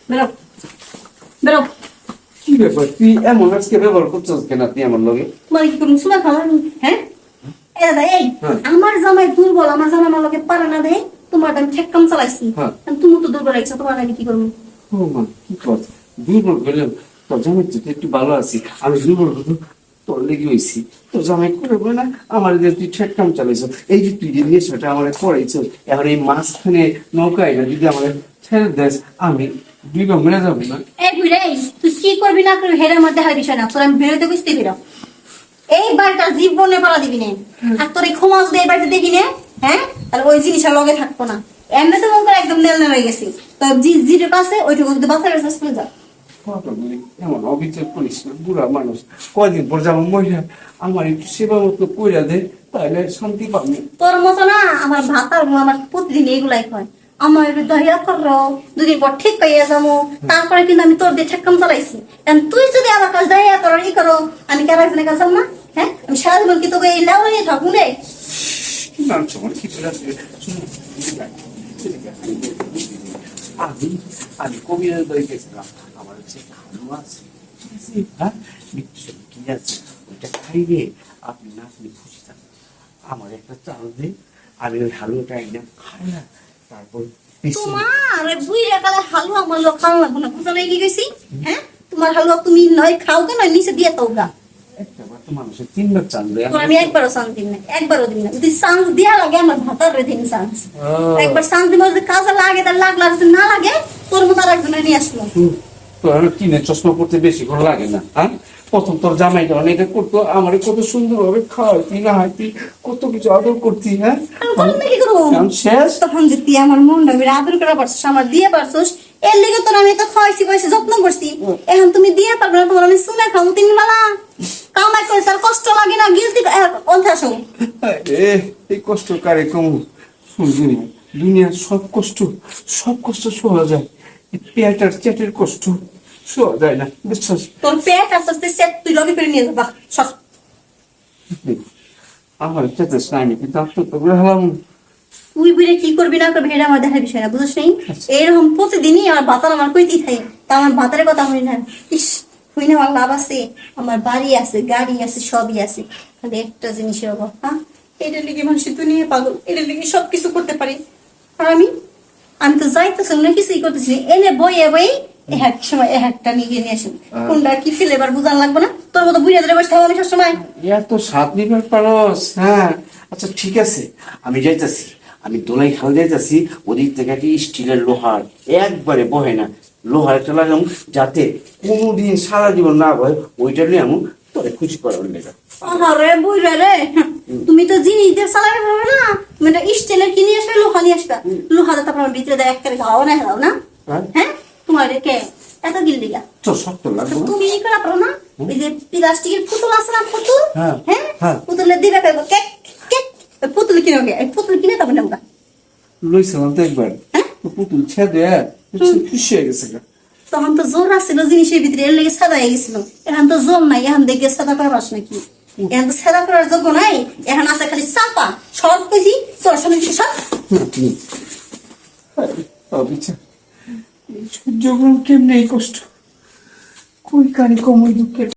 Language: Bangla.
বেরো বেরো। কি ব্যাপার, তুই এমন আজকে ব্যবহার করছিস কেন তুই আমার লগে? তোমার কি করুন সুমা খাওয়া? হ্যাঁ এ দাদা এই আমার জামাই দুর্বল, আমার জামাই আমার লগে পারে না দে, তোমার আমি ঠিক কাম চালাইছি, তুমি তো দুর্বল লাগছে, তোমার আমি কি করবো? ও মা কি কর, দুর্বল করলাম তোর জামাই তো একটু ভালো আছি, আমি দুর্বল হতো তোর লেগে হয়েছি। তোর জামাই করে বলে না আমার যে তুই ঠেক কাম চালাইছ, এই যে তুই যে নেশাটা আমার করাইছ, এখন এই মাঝখানে নৌকায় না যদি আমার ছেড়ে দেস আমি দুই গা মেরে যাবো না। এই বুড়ে তুই কি করবি না করবি হেরে মধ্যে হয় বিষয় না, তোর আমি বেরোতে বুঝতে বেরো, এই বাড়িটা জীবনে পারা দিবি না, আর তোর এই ক্ষমা যদি এই বাড়িতে দেখি না, হ্যাঁ তাহলে ওই জিনিসটা লগে থাকবো না। এমনি তো মন করে একদম নেল নেল হয়ে গেছি, তো যেটুকু আছে ওইটুকু যদি বাচ্চা বেঁচে চলে যা। এমন অবিচার করিস না, বুড়া মানুষ, কয়দিন পর যাবো মহিলা আমার একটু সেবা মতো কইরা দে, তাহলে শান্তি পাবি। তোর মতো না আমার ভাত আর আমার প্রতিদিন এইগুলাই হয়, আমার দহিয়া করো দুদিন পর ঠিক পাইয়া যাবো, তারপরে কিন্তু আমি তোর দিয়ে ঠেকাম চালাইছি, তুই যদি আমার কাছে দহিয়া করো ই করো আমি কেন একজনের কাছে যাবো না? হ্যাঁ আমি সারা জীবন কি তোকে এই লেওয়া নিয়ে থাকবো রে? আমি আমি কবিরাজ বাড়ি গেছিলাম, আমার হচ্ছে হালু আছে, ঠিক আছে, হ্যাঁ মৃত্যু কি আছে ওইটা খাইবে, আপনি না আপনি খুশি থাকবেন। আমার একটা চাল দিন, আমি ওই হালুয়াটা একদম খাই না, তারপর তোমার ওই বুইরা কালে হালুয়া আমার লোক খাওয়া লাগবো না, বুঝা লেগে গেছি। হ্যাঁ তোমার হালুয়া তুমি নয় খাও কেন নিচে দিয়ে তো গা, একটা বার তো মানুষের তিনবার চাল দেয়, আমি একবারও চান্স দিন না, একবারও দিন না, যদি চান্স দেওয়া লাগে আমার ভাতার রে দিন চান্স, একবার চান্স দিব যদি কাজে লাগে তার লাগলো, আর যদি না লাগে তোর মতো আর একজনের নিয়ে আসলো। তোর কিনে চশমা পড়তে বেশি করে লাগে না, হ্যাঁ প্রথম তোর জামাইটা অনেক করতো, আমার কত সুন্দর ভাবে খাওয়াইতি না হাইতি, কত কিছু আদর করতি, হ্যাঁ কি করবো শেষ তখন যে তুই আমার মনটা আদর করা পারছিস, আমার দিয়ে পারছিস, এর লেগে তোর আমি তো খাওয়াইছি বয়সে যত্ন করছি, এখন তুমি দিয়ে পারবে না, তোমার আমি শুনে খাবো তিন বেলা, কামাই করে তার কষ্ট লাগে না, গিলতি অভ্যাস। এই কষ্ট কারে কম শুনবি, দুনিয়ার সব কষ্ট সহা যায়, পেটার চেটের কষ্ট সহা যায় না, বুঝছস? তোর পেট আস্তে আস্তে সেট তুই লবি করে নিয়ে যাবা সব। আমার চেতেস না, আমি কিন্তু আত্মহত্যা করে হলাম। তুই বুঝে কি করবি না করবি এটা আমার দেখার বিষয় না, বুঝছ নেই? এরকম প্রতিদিনই আমার ভাতার আমার কইতেই থাকে, তা আমার ভাতারের কথা হই না, ইস হই না আমার লাভ আছে, আমার বাড়ি আছে গাড়ি আছে সবই আছে, খালি একটা জিনিসের অভাব, হ্যাঁ এটার লিগে মানুষের দুনিয়া পাগল, এটার লিগে সবকিছু করতে পারি, আর আমি তো যাইতেছি না কিছুই করতেছি, এনে বইয়ে বই এক সময় একটা নিয়ে নিয়ে আসেন, কোনটা কি ফ্লেভার বুঝান লাগবে না, তোর মতো বুঝে ধরে বসে থাকবো আমি সবসময়? এত স্বাদ নিবার পারস, হ্যাঁ আচ্ছা ঠিক আছে, আমি যাইতাছি, আমি দোলাই খাল যাইতাছি, ওদিক থেকে কি স্টিলের লোহার একবারে বহে না, লোহার একটা লাগাম যাতে কোনোদিন সারা জীবন না বয়, ওইটা নিয়ে আমি তোরে খুশি করার লেগে। আরে বুঝলে রে, তুমি তো জিনিস দিয়ে চালাতে পারবে না, তুমি একটা স্টিলের কিনে আসবে, লোহা নিয়ে আসবে, লোহাটা তারপর আমার ভিতরে দেয় একটা খাওয়া না খাও না, হ্যাঁ তোমার কে এত গিল দিলা তো শক্ত লাগবে, তুমি ই করা পারো না, ওই যে প্লাস্টিকের পুতুল আছে না পুতুল, হ্যাঁ পুতুলে দিবে কেক কেক, পুতুল কিনে গে পুতুল কিনে তবে নেবো লইছিলাম তো একবার, পুতুল ছেদে খুশি হয়ে গেছে। তখন তো জোর আসছিল জিনিসের ভিতরে, এর লেগে সাদা হয়ে গেছিল, এখন তো জোর নাই, এখন দেখে সাদা করা পাস নাকি, এখন তো সাদা করার যোগ্য নাই, এখন আছে খালি চাপা সব কেজি তোর সামনে সব। সূর্য কেমনে এই কষ্ট, কই কারি কমই দুঃখের।